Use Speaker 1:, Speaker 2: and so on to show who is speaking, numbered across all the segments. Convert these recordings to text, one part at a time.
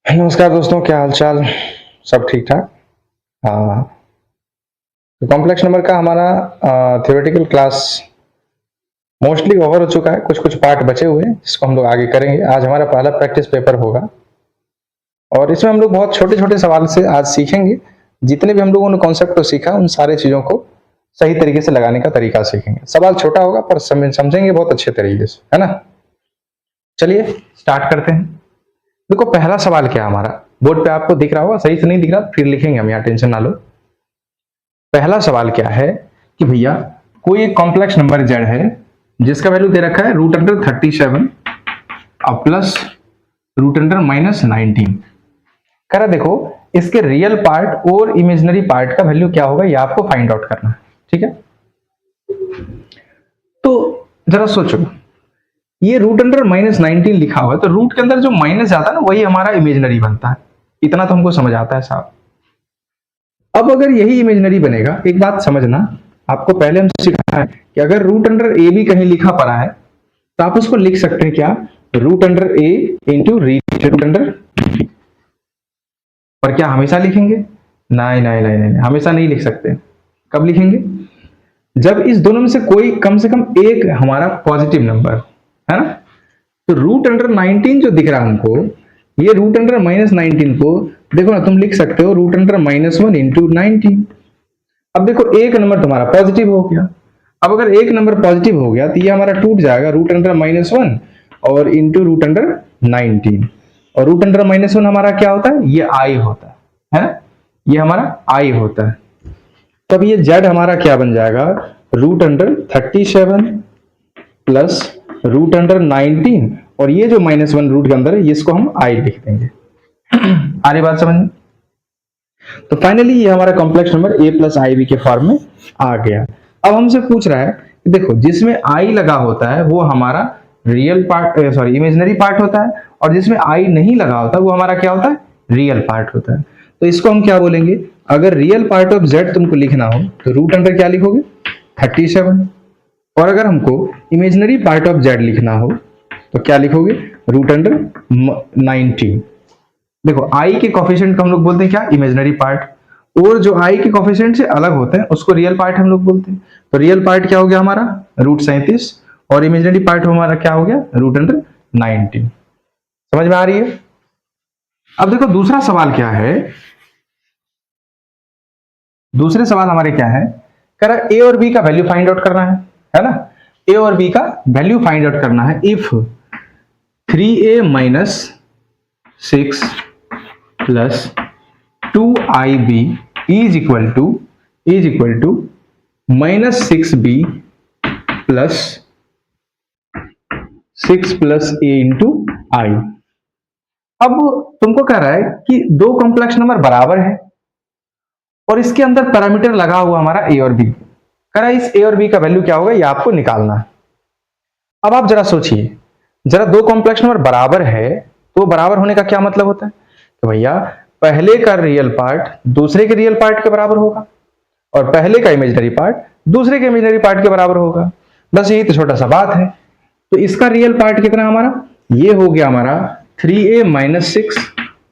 Speaker 1: नमस्कार दोस्तों, क्या हाल चाल। सब ठीक ठाक। हाँ, तो कॉम्प्लेक्स नंबर का हमारा थ्योरेटिकल क्लास मोस्टली ओवर हो चुका है। कुछ कुछ पार्ट बचे हुए हैं जिसको हम लोग आगे करेंगे। आज हमारा पहला प्रैक्टिस पेपर होगा और इसमें हम लोग बहुत छोटे छोटे सवाल से आज सीखेंगे। जितने भी हम लोगों ने कॉन्सेप्ट को सीखा उन सारे चीज़ों को सही तरीके से लगाने का तरीका सीखेंगे। सवाल छोटा होगा पर समझेंगे बहुत अच्छे तरीके से, है ना। चलिए स्टार्ट करते हैं। देखो पहला सवाल क्या है हमारा, बोर्ड पे आपको दिख रहा होगा। सही से नहीं दिख रहा फिर लिखेंगे हम, यहाँ टेंशन ना लो। पहला सवाल क्या है कि भैया कोई एक कॉम्प्लेक्स नंबर जेड है जिसका वैल्यू दे रखा है √37 और प्लस √-19। कह रहा देखो इसके रियल पार्ट और इमेजिनरी पार्ट का वैल्यू क्या होगा, ये आपको फाइंड आउट करना है। ठीक है, तो जरा सोचो, ये √-19 लिखा हुआ है तो रूट के अंदर जो माइनस जाता है ना वही हमारा इमेजिनरी बनता है। इतना तो हमको समझ आता है साहब। अब अगर यही इमेजिनरी बनेगा, एक बात समझना, आपको पहले हम सिखाया है कि अगर √a भी कहीं लिखा पड़ा है तो आप उसको लिख सकते हैं क्या, √a इंटू √, पर क्या हमेशा लिखेंगे? नहीं नहीं नहीं नहीं, हमेशा नहीं लिख सकते। कब लिखेंगे? जब इस दोनों में से कम एक हमारा पॉजिटिव नंबर है ना। तो √19 जो दिख रहा है हमको, ये √-19 को देखो ना, तुम लिख सकते हो √-1 इंटू 19। अब देखो एक नंबर तुम्हारा पॉजिटिव हो गया। अब अगर एक नंबर पॉजिटिव हो गया तो ये हमारा टूट जाएगा √-1 और इंटू √19। और √-1 हमारा क्या होता है, ये आई होता है ना, ये हमारा आई होता है। तब ये जेड हमारा क्या बन जाएगा, √37 प्लस √-19 और ये जो -1 रूट के अंदर है इसको हम आई लिख देंगे। आ रही बात समझ में? तो फाइनली ये हमारा complex number a plus i b के फॉर्म में आ गया। अब हमसे पूछ रहा है कि देखो जिसमें आई लगा होता है वो हमारा real part, sorry imaginary part होता है, और जिसमें आई नहीं लगा होता वो हमारा क्या होता है, रियल पार्ट होता है। तो इसको हम क्या बोलेंगे, अगर रियल पार्ट ऑफ जेड तुमको लिखना हो तो रूट अंडर क्या लिखोगे, 37। और अगर हमको इमेजिनरी पार्ट ऑफ जेड लिखना हो तो क्या लिखोगे, √-19। देखो आई के कोफिशिएंट को हम लोग बोलते हैं क्या, इमेजिनरी पार्ट, और जो आई के कोफिशिएंट से अलग होते हैं उसको रियल पार्ट हम लोग बोलते हैं। तो रियल पार्ट क्या हो गया हमारा, √37 और इमेजिनरी पार्ट हमारा क्या हो गया, √-19। समझ में आ रही है? अब देखो दूसरा सवाल क्या है, दूसरे सवाल हमारे क्या है, कह रहा ए और बी का वैल्यू फाइंड आउट करना है ना। ए और बी का वैल्यू फाइंड आउट करना है if 3a - 6 plus 2ib is equal to -6b plus 6 plus a into i. अब तुमको कह रहा है कि दो कॉम्प्लेक्स नंबर बराबर है और इसके अंदर पैरामीटर लगा हुआ हमारा a और b। कह रहा है इस a और b का वैल्यू क्या होगा, ये आपको निकालना है। अब आप जरा सोचिए, जरा दो कॉम्प्लेक्स नंबर बराबर है तो बराबर होने का क्या मतलब होता है कि भैया पहले का रियल पार्ट दूसरे के रियल पार्ट के बराबर होगा और पहले का इमेजिनरी पार्ट दूसरे के इमेजिनरी पार्ट के बराबर होगा। बस यही तो छोटा सा बात है। तो इसका रियल पार्ट कितना हमारा, ये हो गया हमारा 3a - 6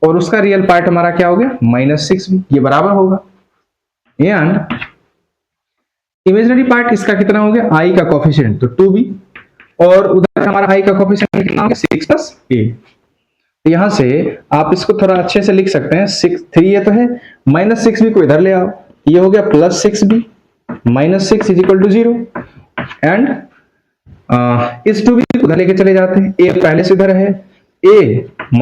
Speaker 1: और उसका रियल पार्ट हमारा क्या हो गया, -6b, ये बराबर होगा। एंड इमेजिनरी पार्ट इसका कितना हो गया, i का कोफिशिएंट तो 2b और उधर हमारा i का कोफिशिएंट कितना हो गया, 6 प्लस a। तो यहां से आप इसको थोड़ा अच्छे से लिख सकते हैं, 3a तो है, -6b को इधर ले आओ, ये हो गया +6b, -6 is equal to 0 and इस 2b को उधर लेके चले जाते हैं, a पहले से इधर है, a -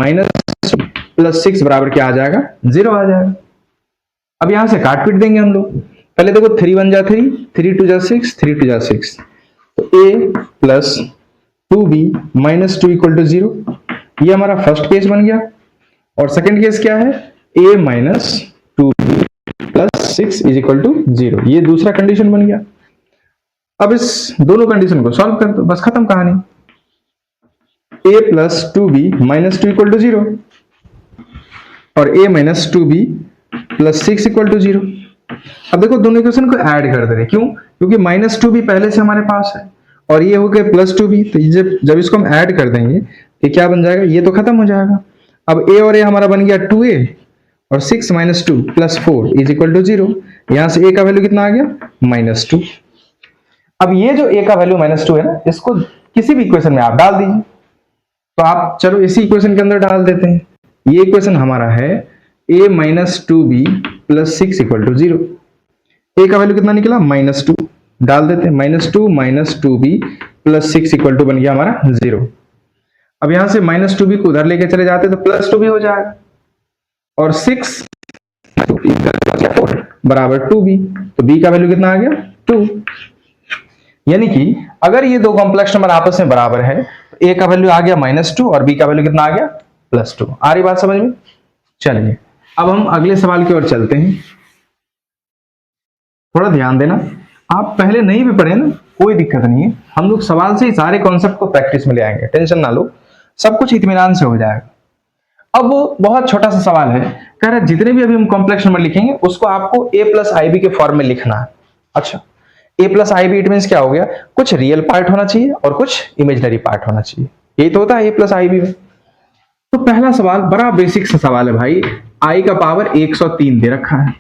Speaker 1: +6 बराबर क्या आ जाएगा, 0 आ जाएगा। अब यहां से काट पीट देंगे हम लोग। पहले देखो 3 1 जा 3, 3 2 जा 6, 3 2 जा 6, तो a plus 2b - 2 equal to 0, ये हमारा फर्स्ट केस बन गया। और सेकंड केस क्या है, a - 2b plus 6 is equal to 0, ये दूसरा कंडीशन बन गया। अब इस दोनों कंडीशन को सॉल्व कर दो, बस खत्म कहानी। a plus 2b - 2 equal to 0 और a - 2b plus 6 equal to 0। अब देखो दोनों इक्वेशन को ऐड कर दे रहे, क्यों, क्योंकि -2b पहले से हमारे पास है और ये हो गया +2b, तो जब इसको हम ऐड कर देंगे ये क्या बन जाएगा, ये तो खत्म हो जाएगा। अब a और a हमारा बन गया 2a और 6 minus 2 plus 4 is equal to 0। यहां से a का वैल्यू कितना आ गया -2। अब ये जो a का वैल्यू -2 है ना, इसको किसी भी इक्वेशन में आप डाल दीजिए। तो आप चलो इसी इक्वेशन के अंदर डाल देते हैं। ये इक्वेशन हमारा है a minus 2b plus 6 equal to 0। a का वैल्यू कितना निकला -2, डाल देते हैं। -2 minus 2b plus 6 equal to बन गया हमारा 0। अब यहां से -2b को उधर लेके चले जाते तो +2b हो जाएगा और 6 बराबर 2b। तो b का वैल्यू कितना आ गया 2। यानी कि अगर ये दो कॉम्प्लेक्स नंबर आपस में बराबर है तो a का वैल्यू आ गया -2 और b का वैल्यू कितना आ गया +2। आ रही बात समझ में? चलिए अब हम अगले सवाल की ओर चलते हैं। थोड़ा ध्यान देना, आप पहले नहीं भी पढ़े ना कोई दिक्कत नहीं है, हम लोग सवाल से ही सारे कॉन्सेप्ट को प्रैक्टिस में ले आएंगे, टेंशन ना लो, सब कुछ इत्मीनान से हो जाएगा। अब वो बहुत छोटा सा सवाल है, कह रहा है जितने भी अभी हम कॉम्प्लेक्स नंबर लिखेंगे उसको आपको a प्लस आई बी के फॉर्म में लिखना है। अच्छा, a plus i B it means क्या हो गया, कुछ रियल पार्ट होना चाहिए और कुछ इमेजिनरी पार्ट होना चाहिए, यही तो होता है a प्लस आई बी में। तो पहला सवाल बड़ा बेसिक सा सवाल है भाई, i का पावर 103 दे रखा है।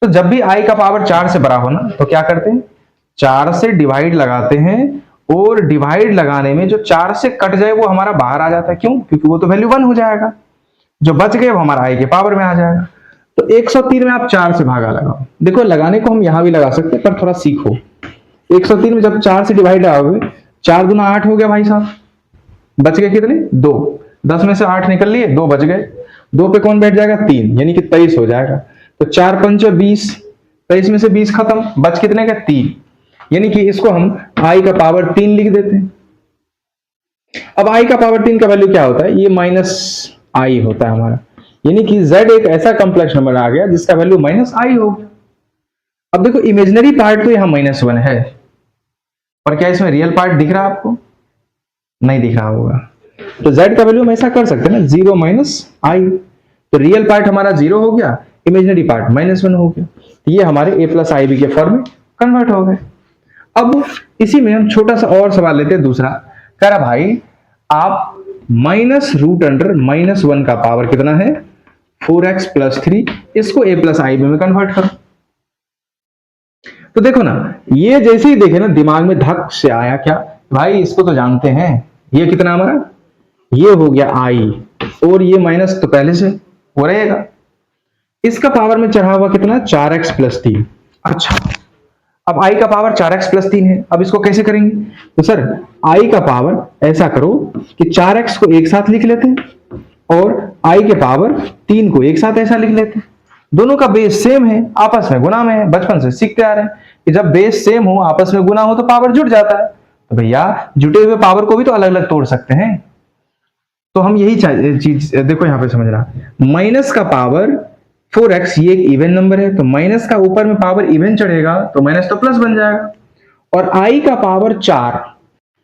Speaker 1: तो जब भी i का पावर 4 से बड़ा हो ना तो क्या करते हैं, 4 से डिवाइड लगाते हैं और डिवाइड लगाने में जो 4 से कट जाए वो हमारा बाहर आ जाता है। क्यों? क्योंकि वो तो वैल्यू 1 हो जाएगा, जो बच गए वो हमारा i के पावर में आ जाएगा। तो 103 में आप 4 से भागा लगाओ। देखो लगाने को हम यहां भी लगा सकते हैं पर थोड़ा सीखो। 103 में जब 4 से डिवाइड लगाओगे, 4 दूना 8 हो गया भाई साहब, बच गए कितने 2, 10 में से 8 निकल लिए, 2 बच गए, 2 पे कौन बैठ जाएगा 3, यानी कि 23 हो जाएगा। तो 4 पंच 20, 23 में से 20 खत्म, बच कितने का 3, यानी कि इसको हम i का पावर 3 लिख देते हैं। अब i का पावर 3 का वैल्यू क्या होता है, ये -i होता है हमारा, यानी कि z एक ऐसा कॉम्प्लेक्स नंबर आ गया जिसका वैल्यू -i हो गया। अब देखो इमेजिनरी पार्ट तो यहां -1 है, पर क्या इसमें रियल पार्ट दिख रहा है आपको? नहीं दिख रहा होगा। तो z का वैल्यू हम ऐसा कर सकते हैं ना, 0 -i, तो रियल पार्ट हमारा 0 हो गया, इमेजिनरी पार्ट -1 हो गया। तो ये हमारे a प्लस आई बी के फॉर्म में कन्वर्ट हो गए। अब इसी में हम छोटा सा और सवाल लेते हैं दूसरा, कह रहा भाई आप -√(-1) का पावर कितना है 4x + 3, इसको a प्लस आई बी में कन्वर्ट करो। तो देखो ना, ये जैसे ही देखे ना दिमाग में धक से आया क्या भाई, इसको तो जानते हैं, ये कितना हमारा, ये हो गया i और ये माइनस तो पहले से हो रहेगा, इसका पावर में चढ़ा हुआ कितना 4x + 3। अच्छा, अब i का पावर 4x + 3 है, अब इसको कैसे करेंगे? तो सर i का पावर ऐसा करो कि 4x को एक साथ लिख लेते हैं और i के पावर 3 को एक साथ ऐसा लिख लेते हैं। दोनों का बेस सेम है, आपस में गुना में है, बचपन से सीखते आ रहे हैं कि जब बेस सेम हो आपस में गुना हो तो पावर जुड़ जाता है। तो भैया जुटे हुए पावर को भी तो अलग अलग तोड़ सकते हैं। तो हम यही चीज देखो यहां पे समझना, माइनस का पावर 4x ये एक इवन नंबर है, तो माइनस का ऊपर में पावर इवन चढ़ेगा तो माइनस तो प्लस बन जाएगा, और i का पावर 4,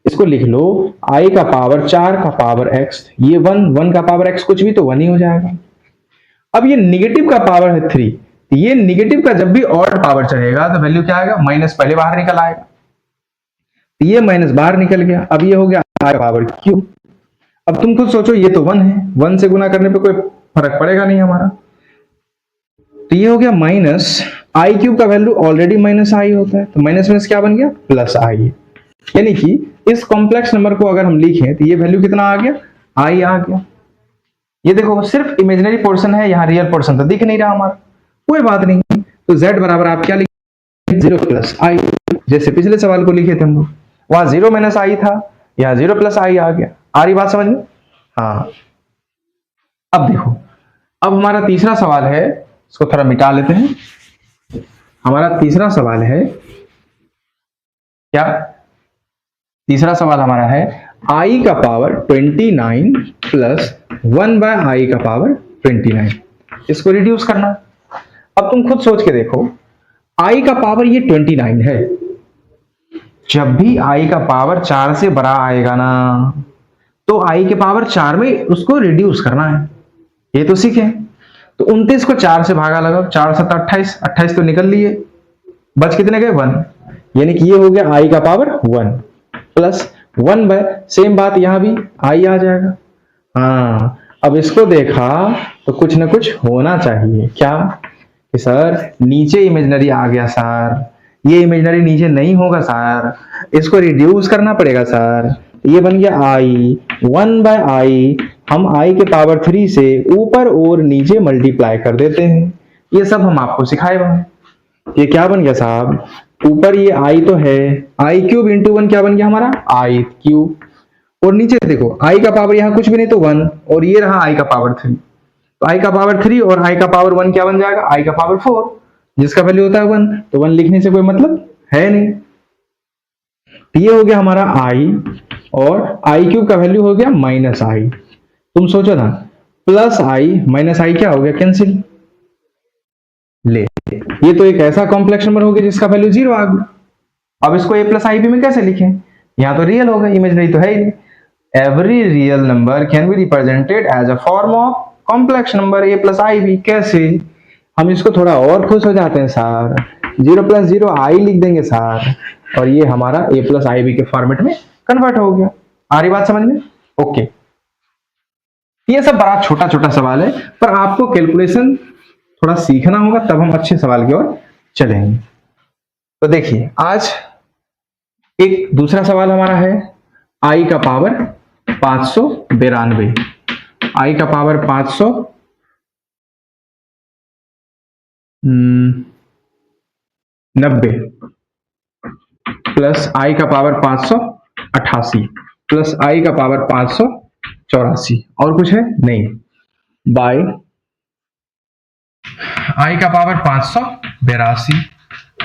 Speaker 1: इसको लिख लो i का पावर 4 का पावर x, ये 1 का पावर x कुछ भी तो 1 ही हो जाएगा। अब ये निगेटिव का पावर है 3, तो ये निगेटिव का जब भी ऑड पावर चढ़ेगा तो वैल्यू क्या आएगा, माइनस पहले बाहर निकल आएगा, तो ये माइनस बाहर निकल गया। अब ये हो गया i पावर q। अब तुम खुद सोचो, ये तो 1 है, 1 से गुना करने पे कोई फर्क पड़ेगा नहीं हमारा, तो ये हो गया -i³ का वैल्यू ऑलरेडी -i होता है, तो माइनस क्या बन गया +i, यानी कि इस कॉम्प्लेक्स नंबर को अगर हम लिखें तो ये वैल्यू कितना आ गया i आ गया। ये देखो सिर्फ इमेजिनरी पोर्शन है, यहाँ रियल पोर्शन तो दिख नहीं रहा हमारा, कोई बात नहीं। तो z बराबर आप क्या लिखे 0 + i, जैसे पिछले सवाल को लिखे थे हम लोग, वहां 0 - i था, यहाँ 0 + i आ गया। आ रही बात समझ में? हाँ, अब देखो, अब हमारा तीसरा सवाल है, इसको थोड़ा मिटा लेते हैं। हमारा तीसरा सवाल है क्या, तीसरा सवाल हमारा है i का पावर 29 प्लस 1/i का पावर 29, इसको रिड्यूस करना। अब तुम खुद सोच के देखो, i का पावर ये 29 है, जब भी i का पावर 4 से बड़ा आएगा ना तो i के पावर 4 में उसको रिड्यूस करना है, ये तो सीखे। तो 29 को 4 से भागा लगाओ, 4 7 28, 28 तो निकल लिए, बच कितने गए 1, यानी कि ये हो गया i का पावर 1 प्लस 1/, सेम बात यहां भी i आ जाएगा। हाँ, अब इसको देखा तो कुछ ना कुछ होना चाहिए, क्या कि सर नीचे इमेजिनरी आ गया सर, ये इमेजिनरी नीचे नहीं होगा सर, इसको रिड्यूस करना पड़ेगा सर। ये बन गया आई, 1/i हम i के पावर 3 से ऊपर और नीचे मल्टीप्लाई कर देते हैं। ये सब हम आपको सिखाए हैं। ये क्या बन गया साहब, ऊपर ये i तो है, i क्यूब इंटू 1 क्या बन गया हमारा, i क्यूब, और नीचे देखो i का पावर यहाँ कुछ भी नहीं तो 1, और ये रहा i का पावर 3, तो i का पावर 3 और i का पावर 1 क्या बन जाएगा, i का पावर 4, जिसका वैल्यू होता है 1, तो 1 लिखने से कोई मतलब है नहीं। तो ये हो गया हमारा i, और i क्यूब का वैल्यू हो गया -i। तुम सोचो ना, प्लस i माइनस i क्या हो गया, कैंसिल। ले, ये तो एक ऐसा कॉम्प्लेक्स नंबर हो गया जिसका वैल्यू 0 आ गया। अब इसको a प्लस ib में कैसे लिखें, यहाँ तो रियल होगा, इमेजिनरी तो है ही नहीं। Every real number can be represented as a form of complex number a plus ib। कैसे, हम इसको थोड़ा और खुश हो जाते हैं सर, 0 + 0 i लिख देंगे सर, और ये हमारा a प्लस ib के फॉर्मेट में कन्वर्ट हो गया। आ रही बात समझ में? ओके, ये सब बड़ा छोटा छोटा सवाल है, पर आपको कैलकुलेशन थोड़ा सीखना होगा, तब हम अच्छे सवाल की ओर चलेंगे। तो देखिए आज एक दूसरा सवाल हमारा है, i का पावर 592, i का पावर 590 प्लस i का पावर 588 प्लस i का पावर 584, और कुछ है नहीं, बाय i का पावर 582,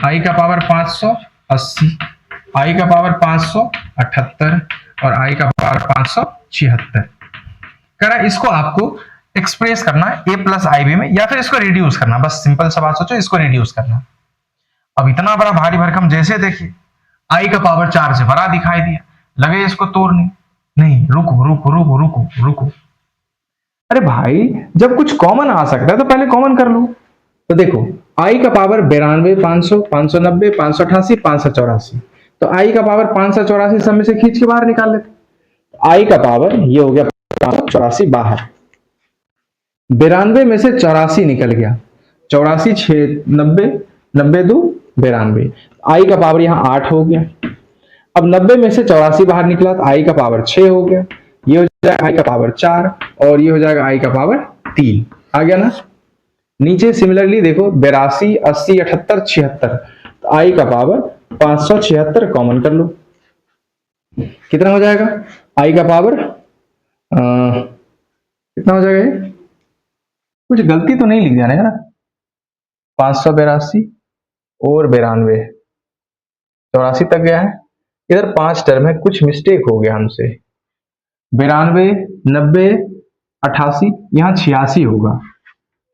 Speaker 1: i का पावर 580, i का पावर 578 और i का पावर 576। कह रहा है इसको आपको एक्सप्रेस करना है a प्लस ib में, या फिर इसको रिड्यूस करना, बस सिंपल सा बात सोचो, इसको रिड्यूस करना। अब इतना बड़ा भारी भरकम, जैसे देखिए i का पावर 4 से बड़ा दिखाई दिया, लगे इसको तोड़ने, नहीं, रुको रुको रुको रुको रुको, अरे भाई जब कुछ कॉमन आ सकता है तो पहले कॉमन कर लो। तो देखो i का पावर 92, 500, 590, 588, 584, तो i का पावर 584 सब में से खींच के बाहर निकाल लेते, i का पावर ये हो गया 584 बाहर, 92 में से 84 निकल गया, 84 6 90, 90 2 92, i का पावर यहाँ 8 हो गया। अब 90 में से 84 बाहर निकला तो i का पावर 6 हो गया, ये हो जाएगा i का पावर 4, और ये हो जाएगा i का पावर 3, आ गया ना। नीचे सिमिलरली देखो 82, 80, 78, 76, तो i का पावर 576 कॉमन कर लो, कितना हो जाएगा, i का पावर कितना हो जाएगा, ये कुछ गलती तो नहीं लिख दिया ना, 582 और 92, 84 तक गया है, इधर 5 टर्म है, कुछ मिस्टेक हो गया हमसे, 92, 90, 88, यहाँ 86 होगा,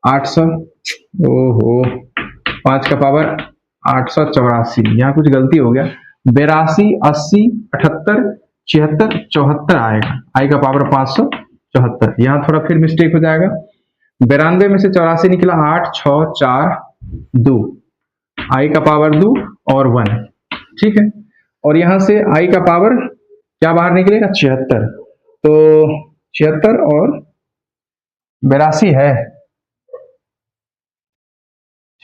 Speaker 1: 800, ओहो 5 का पावर 884, यहाँ कुछ गलती हो गया, 82, 80, 78, 76, 74 आएगा, i का पावर 574, यहाँ थोड़ा फिर मिस्टेक हो जाएगा, 92 में से 84 निकला 8, 6, 4, 2, i का पावर 2 और 1, ठीक है, और यहां से i का पावर क्या बाहर निकलेगा, 76, तो 76 और 82 है,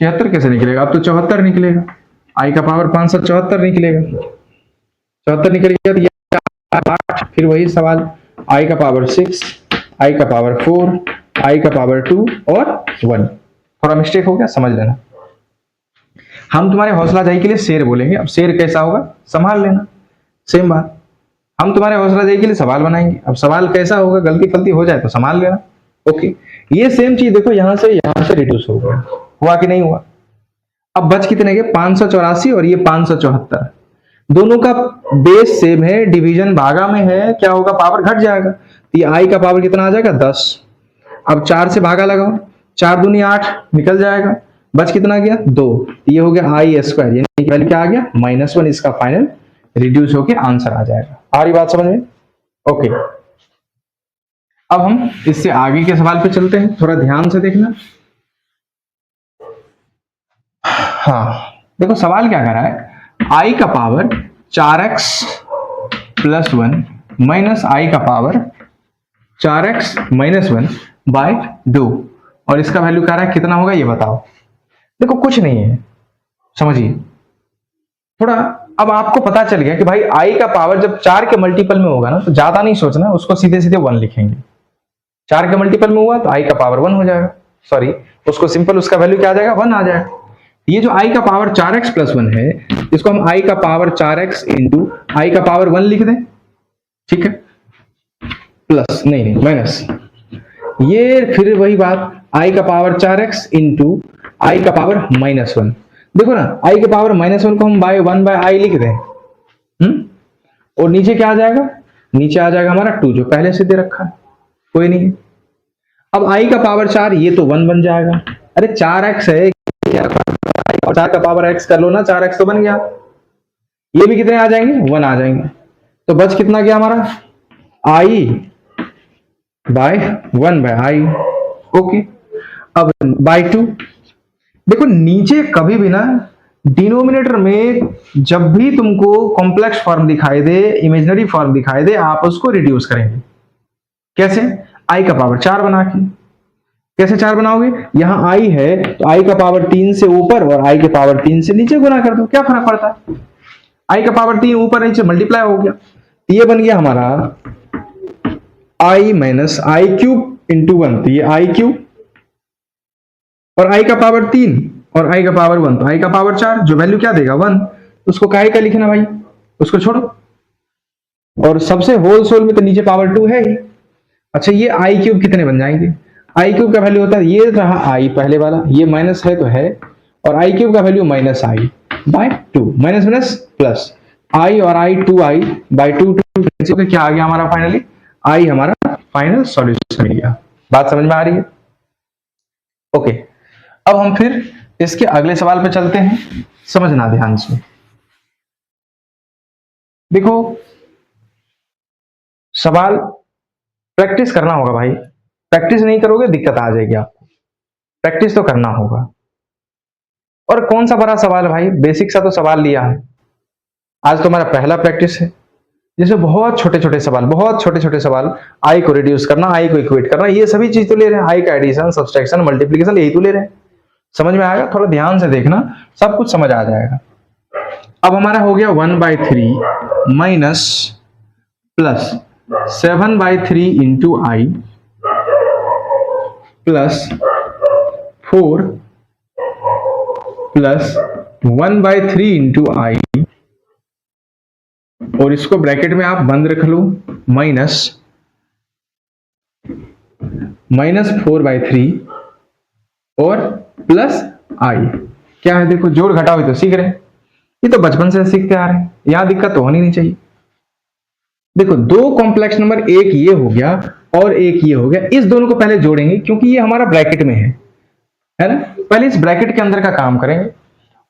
Speaker 1: 76 कैसे निकलेगा, अब तो 74 निकलेगा, i का पावर 574 निकलेगा, 74 निकल गया तो ये 8, फिर वही सवाल, i का पावर 6, i का पावर 4, i का पावर 2 और 1, थोड़ा मिस्टेक हो गया, समझ लेना। हम तुम्हारे हौसला अफजाई के लिए शेर बोलेंगे, अब शेर कैसा होगा संभाल लेना, सेम बात, हम तुम्हारे हौसला अफजाई के लिए सवाल बनाएंगे, अब सवाल कैसा होगा, गलती फलती हो जाए तो संभाल लेना। ओके, ये सेम चीज देखो यहां से रिड्यूस हो गया, हुआ कि नहीं हुआ। अब बच कितने के, 584 और ये 574, दोनों का बेस सेम है, डिवीजन भागा में है, क्या होगा, पावर घट जाएगा, तो ये i का पावर कितना आ जाएगा, 10। अब 4 से भागा लगाओ, 4 दूनी 8 निकल जाएगा, बच कितना गया, 2, ये हो गया i स्क्वायर, यानी कि वैल्यू क्या आ गया, -1, इसका फाइनल रिड्यूस होके आंसर आ जाएगा। आ रही बात समझ में? ओके, अब हम इससे आगे के सवाल पे चलते हैं, थोड़ा ध्यान से देखना। हाँ देखो सवाल क्या कर रहा है, i का पावर 4x + 1 - i का पावर 4x माइनस 1 बाय 2, और इसका वैल्यू क्या रहा है, कितना होगा ये बताओ। देखो कुछ नहीं है, समझिए थोड़ा। अब आपको पता चल गया कि भाई i का पावर जब 4 के मल्टीपल में होगा ना तो ज्यादा नहीं सोचना, उसको सीधे सीधे 1 लिखेंगे। 4 के मल्टीपल में हुआ तो i का पावर 1 हो जाएगा, सॉरी उसको सिंपल उसका वैल्यू क्या आ जाएगा, 1 आ जाएगा। ये जो i का पावर 4x प्लस 1 है, इसको हम i का पावर 4x इंटू i का पावर 1 लिख दें, ठीक है, प्लस नहीं माइनस, ये फिर वही बात i का पावर 4x इंटू i का पावर माइनस 1। देखो ना i के पावर माइनस 1 को हम बाय 1 बाय i लिख दें, और नीचे क्या आ जाएगा, नीचे आ जाएगा हमारा 2 जो पहले से दे रखा है, कोई नहीं। अब i का पावर 4 ये तो 1 बन जाएगा, अरे 4x है क्या, 4 का पावर x कर लो ना, 4x तो बन गया, ये भी कितने आ जाएंगे, 1 आ जाएंगे। तो बच कितना गया हमारा, i by 1 by i, okay. अब बाय 2, देखो नीचे कभी भी ना डिनोमिनेटर में जब भी तुमको कॉम्प्लेक्स फॉर्म दिखाई दे, इमेजिनरी फॉर्म दिखाई दे, आप उसको रिड्यूस करेंगे। कैसे, i का पावर 4 बना के। कैसे 4 बनाओगे, यहां i है तो i का पावर 3 से ऊपर और i के पावर 3 से नीचे गुना कर दो, क्या फर्क पड़ता है, i का पावर 3 ऊपर नीचे मल्टीप्लाई हो गया, ये बन गया हमारा i minus i cube into 1, तो ये i क्यूब, और i का पावर 3 और i का पावर 1, तो i का पावर 4 जो वैल्यू क्या देगा 1, उसको काय का लिखना भाई, उसको छोड़ो, और सबसे होल सोल में तो नीचे पावर 2 है ही। अच्छा ये i क्यूब कितने बन जाएंगे, i क्यूब का वैल्यू होता है, ये रहा i पहले वाला, ये माइनस है तो है, और i क्यूब का value minus i by 2, minus minus plus i और i 2i बाय 2, क्या आ गया हमारा फाइनली, i हमारा फाइनल सॉल्यूशन मिल गया। बात समझ में आ रही है, ओके। अब हम फिर इसके अगले सवाल पे चलते हैं, समझना ध्यान से। देखो सवाल प्रैक्टिस करना होगा भाई, प्रैक्टिस नहीं करोगे दिक्कत आ जाएगी आपको, प्रैक्टिस तो करना होगा। और कौन सा बड़ा सवाल है भाई, बेसिक सा तो सवाल लिया है, आज तो हमारा पहला प्रैक्टिस है। जैसे बहुत छोटे छोटे सवाल, बहुत छोटे छोटे सवाल, आई को रिड्यूस करना, आई को इक्वेट करना, ये सभी चीज तो ले रहे हैं, आई का एडिशन सब्सट्रैक्शन मल्टीप्लिकेशन यही तो ले रहे हैं। समझ में आएगा, थोड़ा ध्यान से देखना, सब कुछ समझ आ जाएगा। अब हमारा हो गया 1/3 माइनस प्लस 7/3 इंटू आई प्लस 4 प्लस 1/3 इंटू आई, और इसको ब्रैकेट में आप बंद रख लो, माइनस 4/3 और प्लस आई। क्या है, देखो जोड़ घटाओ तो सीख रहे हैं, ये तो बचपन से सीखते आ रहे हैं, यहां दिक्कत तो होनी नहीं चाहिए। देखो दो कॉम्प्लेक्स नंबर, एक ये हो गया और एक ये हो गया, इस दोनों को पहले जोड़ेंगे क्योंकि ये हमारा ब्रैकेट में है ना, पहले इस ब्रैकेट के अंदर का काम करेंगे।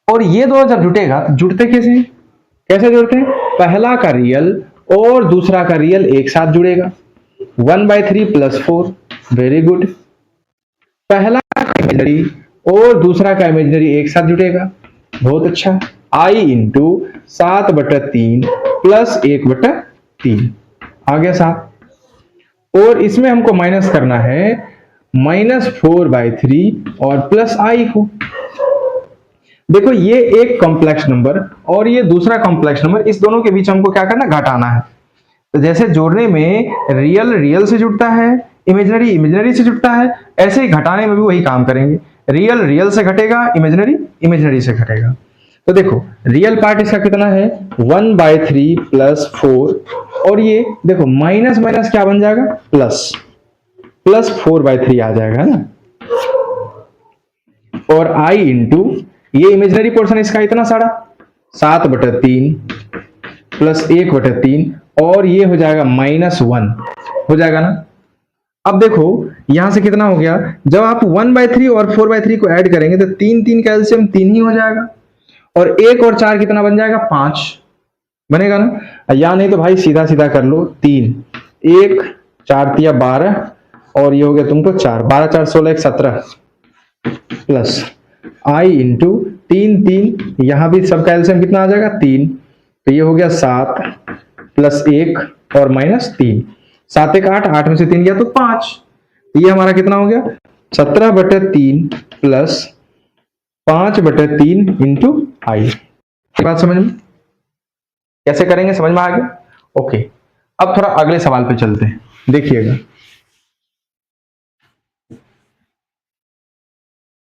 Speaker 1: और ये दोनों जब जुटेगा तो जुड़ते कैसे हैं, कैसे जोड़ते हैं, पहला का रियल और दूसरा का रियल एक साथ जुड़ेगा, 1/3 प्लस 4, वेरी गुड। पहला का इमेजिनरी और दूसरा का इमेजिनरी एक साथ जुड़ेगा, बहुत अच्छा। i इंटू 7/3 प्लस 1/3 आ गया 7, और इसमें हमको माइनस करना है -4/3 और प्लस i को। देखो ये एक कॉम्प्लेक्स नंबर और ये दूसरा कॉम्प्लेक्स नंबर, इस दोनों के बीच हमको क्या करना, घटाना है। तो जैसे जोड़ने में रियल रियल से जुड़ता है, इमेजिनरी इमेजिनरी से जुड़ता है, ऐसे ही घटाने में भी वही काम करेंगे, रियल रियल से घटेगा, इमेजिनरी इमेजिनरी से घटेगा। तो देखो रियल पार्ट इसका कितना है, 1/3 प्लस 4, और ये देखो माइनस माइनस क्या बन जाएगा, प्लस 4/3 आ जाएगा ना, और i इंटू ये इमेजिनरी पोर्शन इसका इतना सारा 7/3 प्लस 1/3, और ये हो जाएगा -1 हो जाएगा ना। अब देखो यहां से कितना हो गया, जब आप 1/3 और 4/3 को ऐड करेंगे तो 3 कैल्शियम 3 ही हो जाएगा, और 1 और 4 कितना बन जाएगा, 5 बनेगा ना। या नहीं तो भाई सीधा सीधा कर लो, 3 1 4 तिया 12, और ये हो गया तुमको 4, 12 4 16 1 17 प्लस i इंटू 3 यहां भी सब कैल्शियम कितना आ जाएगा, 3, तो ये हो गया 7 प्लस 1 और -3, 7 एक 8, 8 में से 3 गया तो 5। ये हमारा कितना हो गया 17/3 प्लस 5/3 इंटू आई। बात समझ में? कैसे करेंगे समझ में आ गया? ओके, अब थोड़ा अगले सवाल पे चलते हैं, देखिएगा।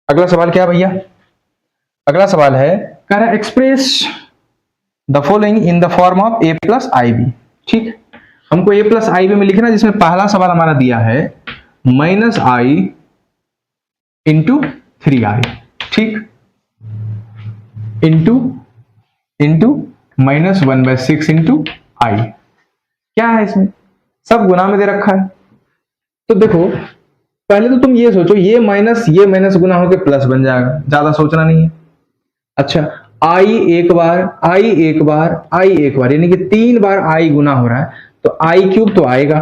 Speaker 1: अगला सवाल क्या भैया? अगला सवाल है कह रहा express the following in the form of a plus i b. ठीक, हमको ए प्लस आई बी में लिखना, जिसमें पहला सवाल हमारा दिया है माइनस आई इंटू 3i, ठीक, इंटू -1/6 इंटू आई। क्या है इसमें? सब गुना में दे रखा है। तो देखो पहले तो तुम ये सोचो, ये माइनस गुना होकर प्लस बन जाएगा, ज्यादा सोचना नहीं है। अच्छा, आई एक बार, आई एक बार, आई एक बार, यानी कि 3 बार आई गुना हो रहा है, तो आई क्यूब तो आएगा।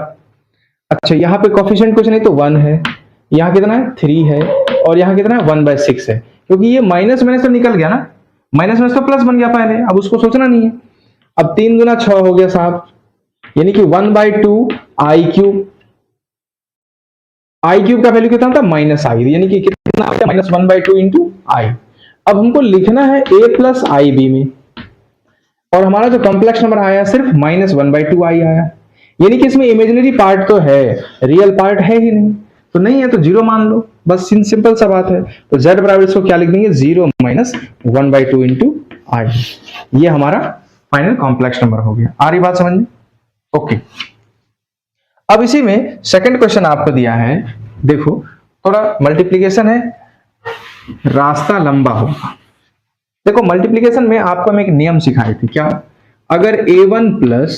Speaker 1: अच्छा, यहाँ पे कोफिशिएंट कुछ नहीं तो 1 है, यहाँ कितना है 3 है, और यहाँ कितना है 1/6 है, क्योंकि ये माइनस तो निकल गया ना, माइनस में तो प्लस बन गया पहले, अब उसको सोचना नहीं है। अब 3 गुना 6 हो गया साहब, यानी कि 1/2 आई क्यूब। आई क्यूब का वैल्यू कितना था माइनस आई, यानी कि कितना आ गया -1/2 इंटू आई। अब हमको लिखना है ए प्लस आई बी में, और हमारा जो कॉम्प्लेक्स नंबर आया सिर्फ -1/2 आई आया, यानी कि इसमें इमेजिनरी पार्ट तो है, रियल पार्ट है ही नहीं, तो नहीं है तो 0 मान लो, बस सिंपल सा बात है। तो z बराबर इसको क्या लिख देंगे 0 - 1/2 इंटू आई। ये हमारा फाइनल कॉम्प्लेक्स नंबर हो गया। आ रही बात समझ में? ओके, अब इसी में सेकंड क्वेश्चन आपको दिया है, देखो थोड़ा मल्टीप्लीकेशन है, रास्ता लंबा होगा। देखो मल्टीप्लीकेशन में आपको हम एक नियम सिखाए थे, क्या? अगर a1 प्लस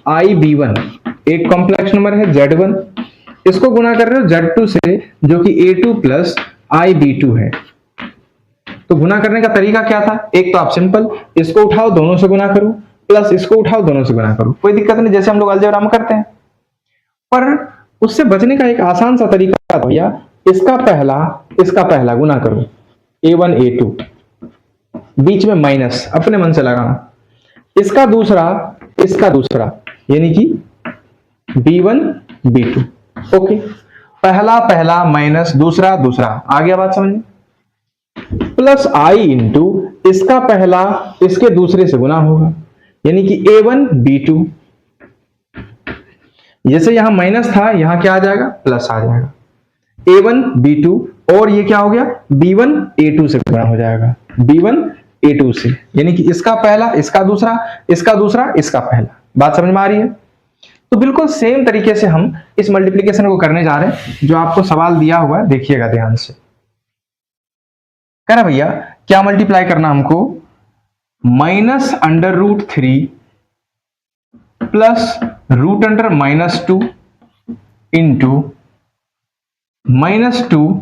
Speaker 1: आई b1 एक कॉम्प्लेक्स नंबर है z1, इसको गुना कर रहे हो z2 से जो कि a2 प्लस आई b2 है, तो गुना करने का तरीका क्या था? एक तो आप सिंपल इसको उठाओ दोनों से गुना करो, प्लस इसको उठाओ दोनों से गुना करो, कोई दिक्कत नहीं, जैसे हम लोग अलजेब्रा में करते हैं। पर उससे बचने का एक आसान सा तरीका था भैया, इसका पहला गुना करो, a1 a2, बीच में माइनस अपने मन से लगाना, इसका दूसरा यानी कि b1 b2। ओके, पहला माइनस दूसरा, आ गया बात समझ में? प्लस आई इंटू इसका पहला इसके दूसरे से गुना होगा, यानी कि a1 b2। जैसे यहां माइनस था, यहां क्या आ जाएगा प्लस आ जाएगा, a1 b2, और ये क्या हो गया b1 a2 से गुना हो जाएगा, b1 a2 से, यानी कि इसका पहला इसका दूसरा इसका पहला। बात समझ में आ रही है? तो बिल्कुल सेम तरीके से हम इस मल्टीप्लिकेशन को करने जा रहे हैं जो आपको सवाल दिया हुआ है, देखिएगा ध्यान से। कह रहा भैया क्या मल्टीप्लाई करना हमको, -√3 प्लस √2 इंटू -2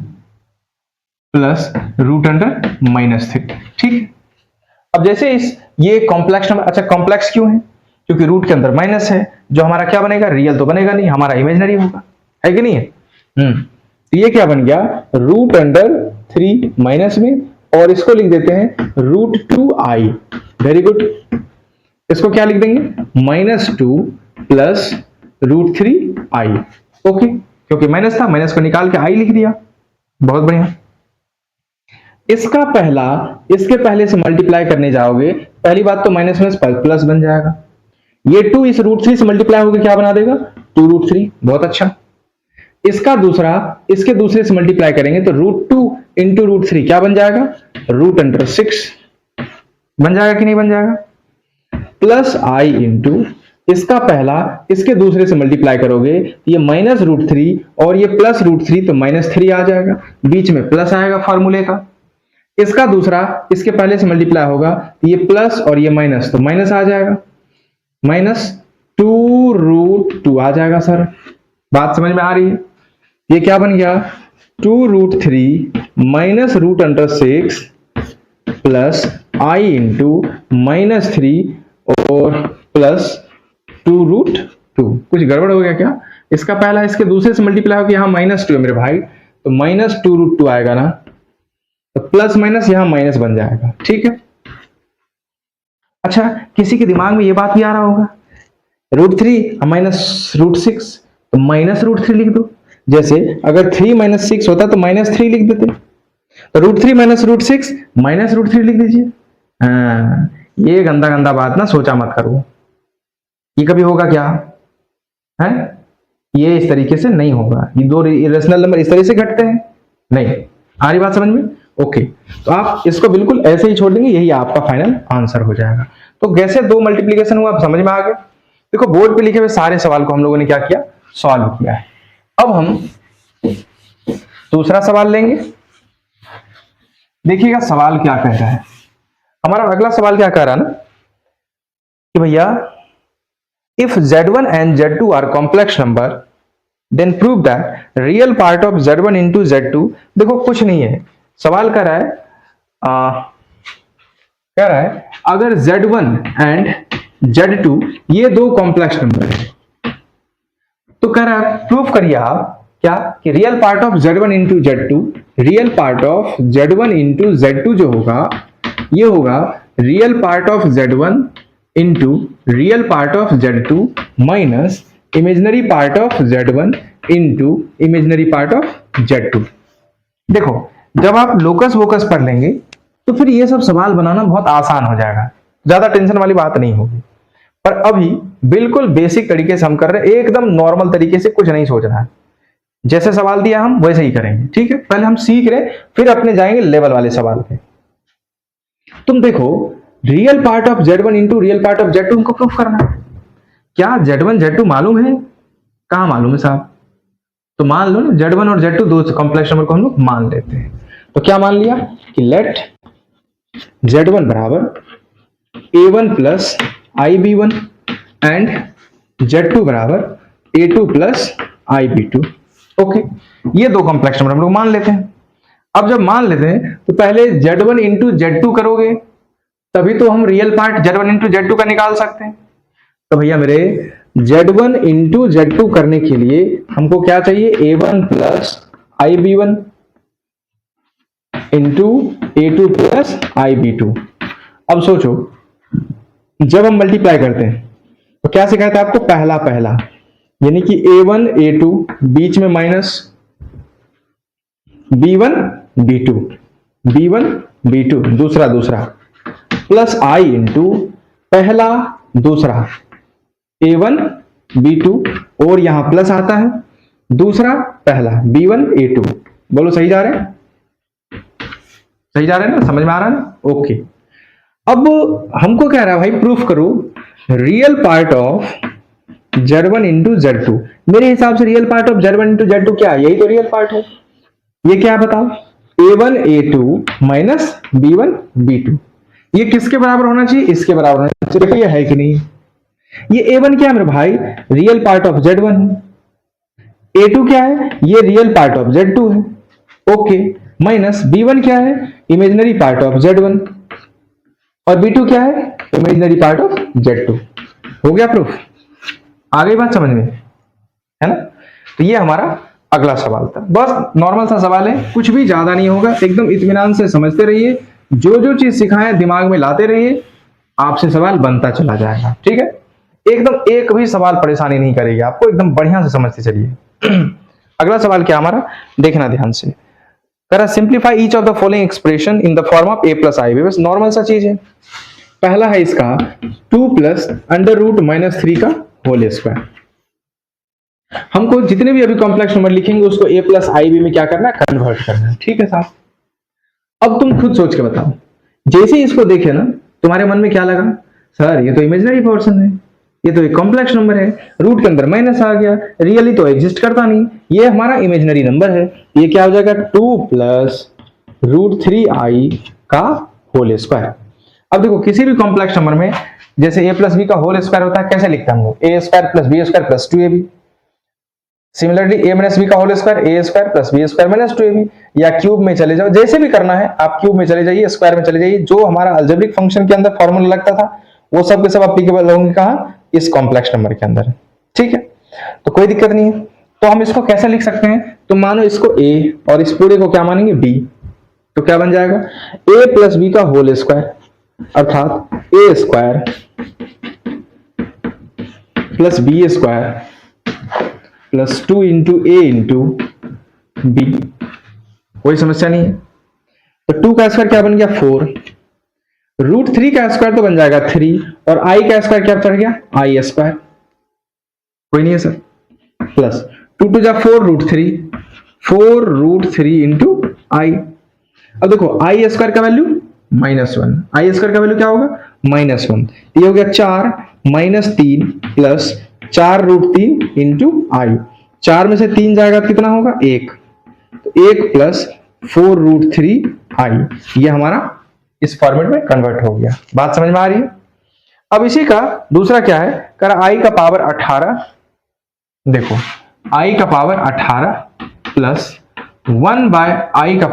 Speaker 1: प्लस √3। ठीक, अब जैसे ये कॉम्प्लेक्स नंबर, अच्छा कॉम्प्लेक्स क्यों है? क्योंकि रूट के अंदर माइनस है, जो हमारा क्या बनेगा रियल तो बनेगा नहीं, हमारा इमेजिनरी होगा, है कि नहीं है? तो ये क्या बन गया √3 माइनस में, और इसको लिख देते हैं √2i। वेरी गुड, इसको क्या लिख देंगे -2 प्लस √3i। ओके, क्योंकि माइनस था, माइनस को निकाल के i लिख दिया, बहुत बढ़िया। इसका पहला इसके पहले से मल्टीप्लाई करने जाओगे, पहली बात तो माइनस में प्लस बन जाएगा, ये 2 इस √3 से मल्टीप्लाई होकर क्या बना देगा 2√3। बहुत अच्छा, इसका दूसरा इसके दूसरे से मल्टीप्लाई करेंगे तो √2 इंटू √3 क्या बन जाएगा √6 बन जाएगा कि नहीं बन जाएगा, प्लस आई इंटू इसका पहला इसके दूसरे से मल्टीप्लाई करोगे, ये -√3 और ये प्लस √3, तो -3 आ जाएगा, बीच में प्लस आएगा फार्मूले का। इसका दूसरा इसके पहले से मल्टीप्लाई होगा, ये प्लस और ये माइनस, तो माइनस आ जाएगा, -2√2 आ जाएगा। सर बात समझ में आ रही है? ये क्या बन गया 2√3 माइनस √6 प्लस आई इंटू -3 और प्लस 2√2। कुछ गड़बड़ हो गया क्या? इसका पहला इसके दूसरे से मल्टीप्लाई होकर यहाँ -2 है मेरे भाई, तो -2√2 आएगा ना, तो प्लस माइनस यहाँ माइनस बन जाएगा। ठीक है, अच्छा किसी के दिमाग में ये बात भी आ रहा होगा √3 माइनस √6 तो -√3 लिख दो। जैसे अगर 3 - 6 होता तो -3 लिख देते, तो √3 - √6 -√3 लिख दीजिए। हाँ, ये गंदा गंदा बात ना सोचा मत करो, ये कभी होगा क्या है? ये इस तरीके से नहीं होगा, ये दो इरेशनल नंबर इस तरह से घटते हैं नहीं। आ रही बात समझ में? ओके, तो आप इसको बिल्कुल ऐसे ही छोड़ देंगे, यही आपका फाइनल आंसर हो जाएगा। तो कैसे 2 मल्टीप्लीकेशन हुआ आप समझ में आ गए। देखो बोर्ड पे लिखे हुए सारे सवाल को हम लोगों ने क्या किया, सॉल्व किया है। अब हम दूसरा सवाल लेंगे। देखिएगा सवाल क्या कह रहा है। हमारा अगला सवाल क्या कह रहा है ना कि भैया if z1 and z2 are complex number then prove that real part of z1 into z2। देखो कुछ नहीं है, सवाल कर रहा है अगर z1 एंड z2 ये दो कॉम्प्लेक्स नंबर है तो कह रहा है प्रूफ करिए आप क्या कि real part of z1 into z2, real part of z1 into z2 जो होगा ये होगा real part of z1 into real part of z2 minus imaginary part of z1 into imaginary part of z2। देखो जब आप locus वोकस पढ़ लेंगे तो फिर ये सब सवाल बनाना बहुत आसान हो जाएगा, ज्यादा टेंशन वाली बात नहीं होगी। पर अभी बिल्कुल बेसिक तरीके से हम कर रहे हैं, एकदम नॉर्मल तरीके से, कुछ नहीं सोच रहा है, जैसे सवाल दिया हम वैसे ही करेंगे। ठीक है, पहले हम सीख रहे फिर अपने जाएंगे लेवल वाले सवाल पे। तुम देखो real part of z1 into real part of z2 हमको प्रूफ करना है। क्या z1 z2 मालूम है? कहां मालूम है साहब? तो मान लो ना z1 और z2 दो कॉम्प्लेक्स नंबर को हम लोग मान लेते हैं। तो क्या मान लिया कि लेट z1 बराबर a1 plus ib1 and z2 बराबर a2 प्लस ib2। ओके, ये दो कॉम्प्लेक्स नंबर हम लोग मान लेते हैं। अब जब मान लेते हैं तो पहले z1 इंटू z2 करोगे तभी तो हम real part z1 into z2 का निकाल सकते हैं। तो भैया मेरे z1 इंटू z2 करने के लिए हमको क्या चाहिए, a1 plus ib1 into a2 plus ib2। अब सोचो जब हम मल्टीप्लाई करते हैं तो क्या सिखाया था आपको, पहला पहला, यानी कि a1 a2 बीच में minus b1 b2 b1 b2 दूसरा दूसरा प्लस i इंटू पहला दूसरा a1 b2 और यहां प्लस आता है दूसरा पहला b1 a2। बोलो सही जा रहे हैं? सही जा रहे हैं ना, समझ में आ रहा है ना? ओके, अब हमको कह रहा है भाई प्रूफ करो real part of z1 into z2। मेरे हिसाब से real part of z1 into z2 क्या है, यही तो रियल पार्ट है। ये क्या है बताओ, a1 a2 minus b1 b2। ये किसके बराबर होना चाहिए, इसके बराबर होना चाहिए। देखो ये है कि नहीं, ये a1 क्या है मेरे भाई, रियल पार्ट ऑफ z1 है। a2 क्या है, ये रियल पार्ट ऑफ z2 है। ओके, माइनस b1 क्या है, इमेजिनरी पार्ट ऑफ z1 और b2 क्या है, इमेजिनरी पार्ट ऑफ z2। हो गया प्रूफ? आ गई बात समझ में, है ना? तो ये हमारा अगला सवाल था। बस नॉर्मल सा सवाल है, कुछ भी ज्यादा नहीं होगा, एकदम इत्मीनान से समझते रहिए, जो जो चीज सिखाएं दिमाग में लाते रहिए, आपसे सवाल बनता चला जाएगा। ठीक है, एकदम एक भी सवाल परेशानी नहीं करेगी आपको, एकदम बढ़िया से समझते चलिए। अगला सवाल क्या हमारा, देखना ध्यान से। कह रहा simplify each of the following expression in the form of a plus i. बस नॉर्मल सा चीज है। पहला है इसका 2 प्लस अंडर रूट माइनस 3 का होल स्क्वायर। हमको जितने भी अभी कॉम्प्लेक्स नंबर लिखेंगे उसको a प्लस आई बी में क्या करना है, कन्वर्ट करना है। ठीक है साहब, अब तुम खुद सोच के बताओ, जैसे ही इसको देखे ना तुम्हारे मन में क्या लगा, सर ये तो इमेजिनरी पोर्शन है, ये तो एक कॉम्प्लेक्स नंबर है, रूट के अंदर माइनस आ गया, रियली तो एग्जिस्ट करता नहीं, ये हमारा इमेजिनरी नंबर है। ये क्या हो जाएगा, 2 प्लस √3i का होल स्क्वायर। अब देखो किसी भी कॉम्प्लेक्स नंबर में जैसे a प्लस बी का होल स्क्वायर होता है, कैसे लिखते हैं हम लोग, a square plus b square plus 2ab। Similarly a minus b का whole square a square plus b square minus 2ab, या क्यूब में चले जाओ, जैसे भी करना है आप क्यूब में चले जाइए, स्क्वायर में चले जाइए, जो हमारा अलजेब्रिक फंक्शन के अंदर फॉर्मूला लगता था वो सब के सब एप्लीकेबल होंगे कहां, इस कॉम्प्लेक्स नंबर के अंदर। ठीक है, तो कोई दिक्कत नहीं है। तो हम इसको कैसे लिख सकते हैं, तो मानो इसको a और इस पूरे को क्या मानेंगे b, तो क्या बन जाएगा a प्लस बी का होल स्क्वायर, अर्थात a square plus b square plus 2 into a into b, कोई समस्या नहीं है। तो 2 का स्क्वायर क्या बन गया 4, रूट 3 का स्क्वायर तो बन जाएगा 3, और आई का स्क्वायर क्या चढ़ गया आई स्क्वायर, कोई नहीं है सर, प्लस 2 टू जा 4 रूट 3, 4 रूट 3 इंटू आई। अब देखो आई स्क्वायर का वैल्यू -1, आई स्क्वायर का वैल्यू क्या होगा -1, ये हो गया 4 -3 प्लस 4 रूट 3 इंटू आई, 4 में से 3 जाएगा तो कितना होगा 1, तो 1 प्लस 4 रूट 3 आई, ये हमारा इस फॉर्मेट में कन्वर्ट हो गया। बात समझ में आ रही है। अब इसी का दूसरा क्या है, कर आई का पावर 18, देखो आई का पावर 18 प्लस 1 बाय आई का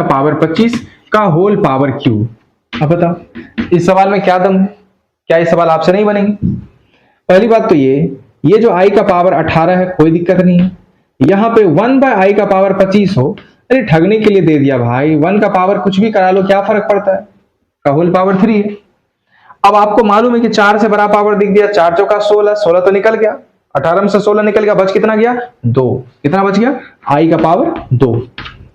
Speaker 1: पावर 25 का होल पावर क्यूब। अब बताओ इस सवाल में क्या दम है, क्या ये सवाल आपसे नहीं बनेंगे? पहली बात तो ये जो आई का पावर 18 है कोई दिक्कत नहीं है, यहां पे 1 बाय आई का पावर 25 हो, अरे ठगने के लिए दे दिया भाई, 1 का पावर कुछ भी करा लो क्या फर्क पड़ता है, का होल पावर 3 है। अब आपको मालूम है कि 4 से बड़ा पावर दिख दिया, 4 चौका 16, 16 तो निकल गया, 18 में से 16 निकल गया, बच कितना गया 2, कितना बच गया आई का पावर 2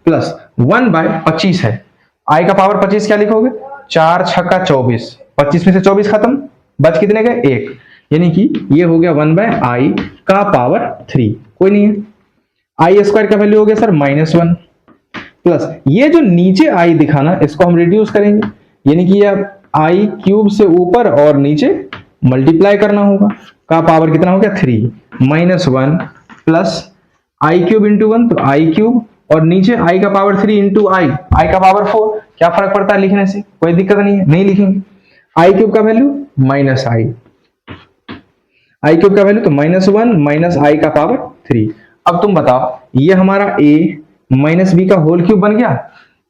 Speaker 1: प्लस 1 बाय 25 है, आई का पावर 25 क्या लिखोगे 4 छक्का 24, 25 में से 24 खत्म, बच कितने गए 1, यानी कि ये हो गया 1 बाय आई का पावर 3, कोई नहीं है। आई स्क्वायर का वैल्यू हो गया सर -1 प्लस ये जो नीचे आई दिखाना इसको हम रिड्यूस करेंगे, यानी कि यह आई क्यूब से ऊपर और नीचे मल्टीप्लाई करना होगा, का पावर कितना हो गया 3 -1 प्लस आई क्यूब इंटू 1, तो आई क्यूब और नीचे आई का पावर 3 इंटू आई का पावर 4, क्या फर्क पड़ता है लिखने से, कोई दिक्कत नहीं है, नहीं लिखेंगे। आई क्यूब का वैल्यू माइनस आई क्यूब का वैल्यू तो -1 माइनस आई का पावर 3। अब तुम बताओ ये हमारा a माइनस बी का होल क्यूब बन गया,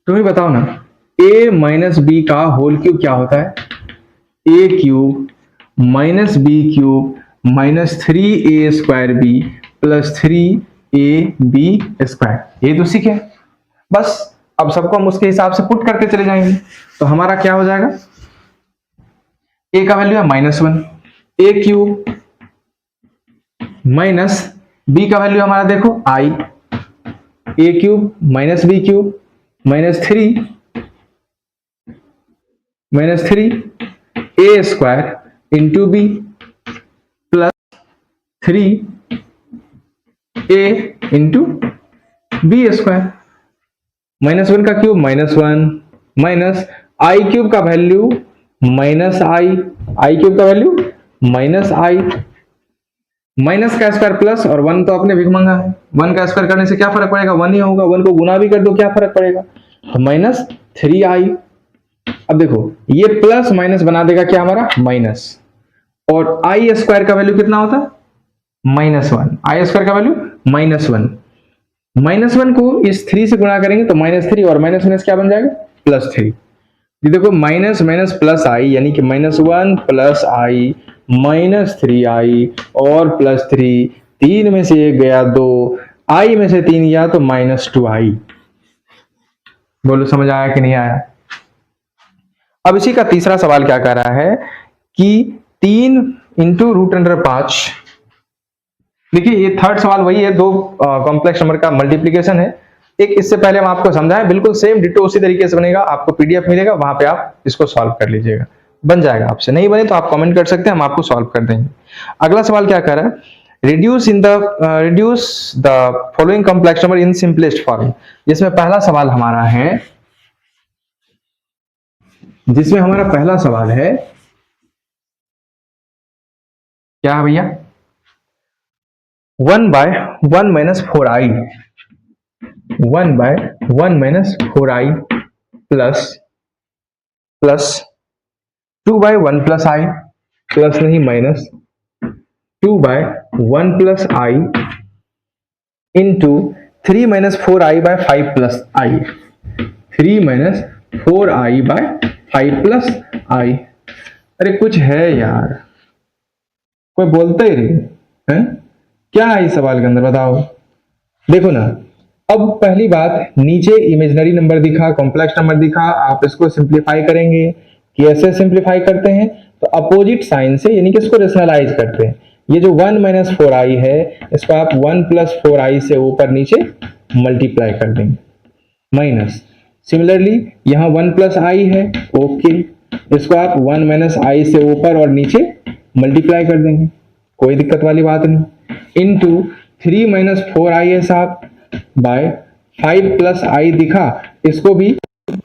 Speaker 1: तुम ही बताओ ना a माइनस बी का होल क्यूब क्या होता है, a cube minus b cube minus 3a square b plus 3ab square, ये तो सीखे बस। अब सबको हम उसके हिसाब से पुट करते चले जाएंगे, तो हमारा क्या हो जाएगा, a का वैल्यू है -1, a क्यूब माइनस b का वैल्यू हमारा देखो i, a cube minus b cube minus 3 a square into b plus 3a into b square, -1 का क्यूब -1 माइनस आई क्यूब का वैल्यू माइनस आई क्यूब का value minus i, minus का square plus, और 1 तो अपने भिख मंगा है, 1 का स्क्वायर करने से क्या फर्क पड़ेगा 1 ही होगा, 1 को गुना भी कर दो क्या फर्क पड़ेगा, तो -3i। अब देखो ये प्लस माइनस बना देगा क्या हमारा माइनस, और आई स्क्वायर का वैल्यू कितना होता है -1, आई स्क्वायर का वैल्यू -1 को इस 3 से गुणा करेंगे तो -3 और माइनस क्या बन जाएगा +3। ये देखो माइनस माइनस प्लस आई, यानी कि -1 प्लस आई -3i और +3, 3 में से 1 गया 2, i में से 3 गया तो -2i। बोलो समझ आया कि नहीं आया? अब इसी का तीसरा सवाल क्या कह रहा है कि 3 इंटू √5, देखिए ये थर्ड सवाल वही है, 2 कॉम्प्लेक्स नंबर का मल्टीप्लीकेशन है। एक इससे पहले हम आपको समझाएं, बिल्कुल सेम डिटो उसी तरीके से बनेगा, आपको पीडीएफ मिलेगा, वहां पे आप इसको सॉल्व कर लीजिएगा, बन जाएगा। आपसे नहीं बने तो आप कमेंट कर सकते हैं, हम आपको सॉल्व कर देंगे। अगला सवाल क्या कह रहा है, reduce the following complex number in simplest form. जिसमें हमारा पहला सवाल है क्या है भैया, 1 by 1 minus 4i, 1 by 1 minus 4i plus 2 by 1 plus i, plus नहीं minus 2 by 1 plus i into 3 minus 4i by 5 plus i, 3 minus 4i by 5 plus i. अरे कुछ है यार, कोई बोलता ही नहीं है, क्या है इस सवाल के अंदर बताओ। देखो ना, अब पहली बात, नीचे इमेजिनरी नंबर दिखा, कॉम्प्लेक्स नंबर दिखा, आप इसको सिंप्लीफाई करेंगे। कैसे सिंप्लीफाई करते हैं, तो अपोजिट साइन से, यानी कि इसको रेशनलाइज करते हैं। ये जो 1 माइनस 4i है इसको आप 1 प्लस 4i से ऊपर नीचे मल्टीप्लाई कर देंगे, माइनस सिमिलरली यहाँ 1 प्लस आई है, ओके, इसको आप 1 माइनस आई से ऊपर और नीचे मल्टीप्लाई कर देंगे, कोई दिक्कत वाली बात नहीं, इनटू 3 माइनस 4i है साहब बाय 5 प्लस आई दिखा, इसको भी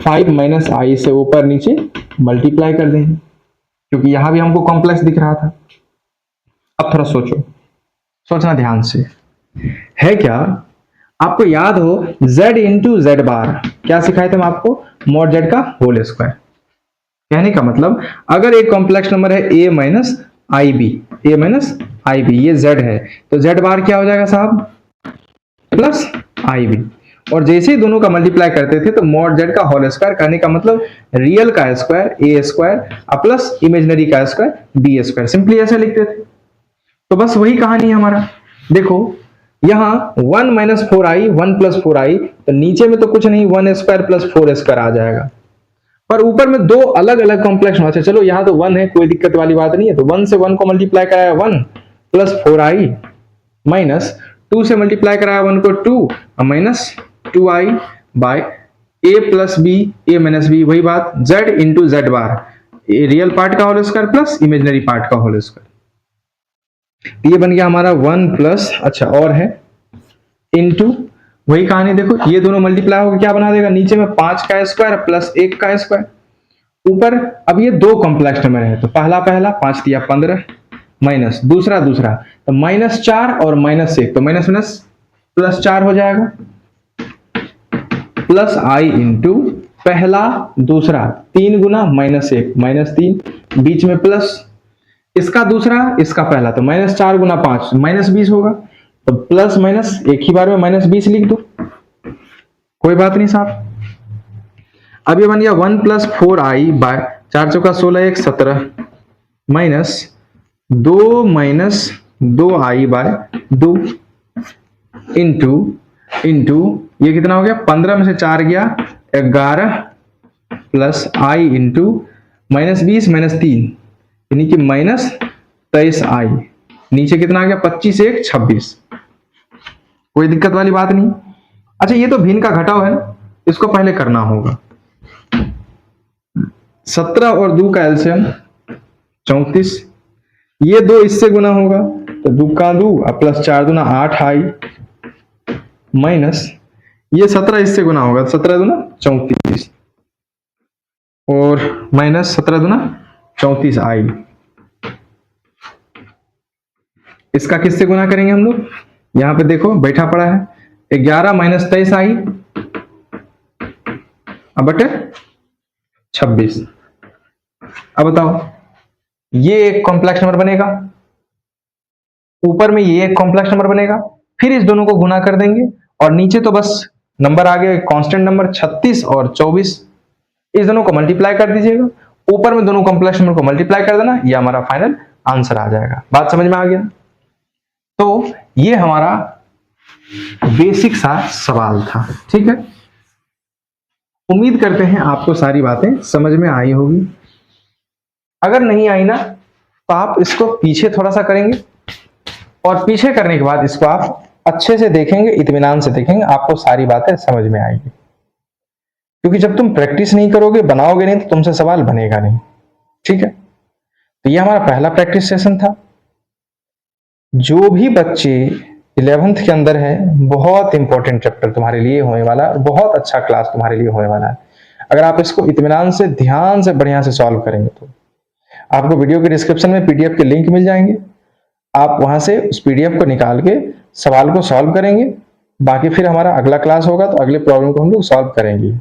Speaker 1: 5 माइनस आई से ऊपर नीचे मल्टीप्लाई कर देंगे, क्योंकि यहां भी हमको कॉम्प्लेक्स दिख रहा था। अब थोड़ा सोचना ध्यान से, है क्या, आपको याद हो z इंटू जेड बार क्या सिखाए थे हम आपको, मॉड z का होल स्क्वायर। कहने का मतलब अगर एक कॉम्प्लेक्स नंबर है a minus i b, a minus i b, ये z है, तो z बार क्या हो जाएगा साहब, प्लस आई बी, और जैसे ही दोनों का मल्टीप्लाई करते थे तो मॉड z का होल स्क्वायर, कहने का मतलब रियल का square a square plus imaginary का स्क्वायर b स्क्वायर, सिंपली ऐसे लिखते थे। तो बस वही कहानी है हमारा। देखो यहाँ 1 माइनस 4i 1 प्लस 4i, तो नीचे में तो कुछ नहीं, 1 स्क्वायर प्लस 4 स्क्वायर आ जाएगा, पर ऊपर में दो अलग अलग कॉम्प्लेक्स होना चाहिए। चलो यहाँ तो 1 है, कोई दिक्कत वाली बात नहीं है, तो 1 से 1 को मल्टीप्लाई कराया 1 प्लस 4i, माइनस 2 से मल्टीप्लाई कराया 1 को 2 minus 2i by a plus b a minus b, वही बात z into z bar, real part का whole square plus imaginary part का होल स्क्वायर, ये बन गया हमारा 1 प्लस, अच्छा और है इनटू, वही कहानी देखो ये दोनों मल्टीप्लाई होकर क्या बना देगा, नीचे में 5 का स्क्वायर प्लस 1 का स्क्वायर, ऊपर अब ये दो कॉम्प्लेक्स नंबर है, तो पहला 5 दिया 15 माइनस दूसरा तो माइनस 4 और माइनस 1, तो माइनस माइनस प्लस 4 हो जाएगा, प्लस आई इंटू पहला दूसरा 3 गुना माइनस 1 माइनस 3, बीच में प्लस, इसका दूसरा इसका पहला, तो माइनस 4 गुना 5 माइनस 20 होगा, तो प्लस माइनस एक ही बार में माइनस 20 लिख दो, कोई बात नहीं साहब। अब ये बन गया 1 प्लस 4i बाय 4 चौका 16 1 17 minus 2 minus 2i by 2 into ये कितना हो गया, 15 में से 4 गया 11 plus i into minus 20 minus 3 यानी कि माइनस 23i, नीचे कितना आ गया 25 1 26, कोई दिक्कत वाली बात नहीं। अच्छा ये तो भिन्न का घटाव है, इसको पहले करना होगा, 17 और 2 का एलसीएम 34, ये 2 इससे गुना होगा तो 2 का 2 प्लस 4 दूना 8i माइनस ये 17 इससे गुना होगा, 17 दूना 34 और माइनस 17 दूना 34i, इसका किससे गुना करेंगे हम लोग, यहां पे देखो बैठा पड़ा है 11 माइनस 23i अब बटे 26। अब बताओ ये एक कॉम्प्लेक्स नंबर बनेगा, ऊपर में ये एक कॉम्प्लेक्स नंबर बनेगा, फिर इस दोनों को गुना कर देंगे और नीचे तो बस नंबर आ गया कांस्टेंट नंबर 36 और 24, इस दोनों को मल्टीप्लाई कर दीजिएगा, ऊपर में दोनों कॉम्प्लेक्स नंबर को मल्टीप्लाई कर देना, ये हमारा फाइनल आंसर आ जाएगा। बात समझ में आ गया? तो ये हमारा बेसिक सा सवाल था, ठीक है। उम्मीद करते हैं आपको सारी बातें समझ में आई होगी, अगर नहीं आई ना तो आप इसको पीछे थोड़ा सा करेंगे और पीछे करने के बाद इसको आप अच्छे से देखेंगे, इत्मीनान से देखेंगे, आपको सारी बातें समझ में आएंगी, क्योंकि जब तुम प्रैक्टिस नहीं करोगे, बनाओगे नहीं, तो तुमसे सवाल बनेगा नहीं, ठीक है। तो ये हमारा पहला प्रैक्टिस सेशन था। जो भी बच्चे 11th के अंदर है, बहुत इंपॉर्टेंट चैप्टर तुम्हारे लिए होने वाला है, बहुत अच्छा क्लास तुम्हारे लिए होने वाला है। अगर आप इसको इत्मीनान से, ध्यान से, बढ़िया से सॉल्व करेंगे तो आपको वीडियो के डिस्क्रिप्शन में पीडीएफ के लिंक मिल जाएंगे, आप वहां से उस पीडीएफ को निकाल के सवाल को सॉल्व करेंगे। बाकी फिर हमारा अगला क्लास होगा तो अगले प्रॉब्लम को हम लोग सॉल्व करेंगे।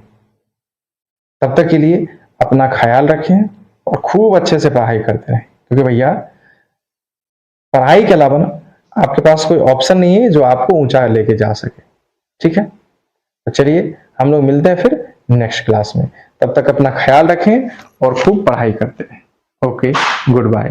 Speaker 1: तब तक के लिए अपना ख्याल रखें और खूब अच्छे से पढ़ाई करते रहें, क्योंकि भैया पढ़ाई के अलावा ना आपके पास कोई ऑप्शन नहीं है जो आपको ऊंचा लेके जा सके, ठीक है। तो चलिए हम लोग मिलते हैं फिर नेक्स्ट क्लास में, तब तक अपना ख्याल रखें और खूब पढ़ाई करते रहें। Okay, good bye.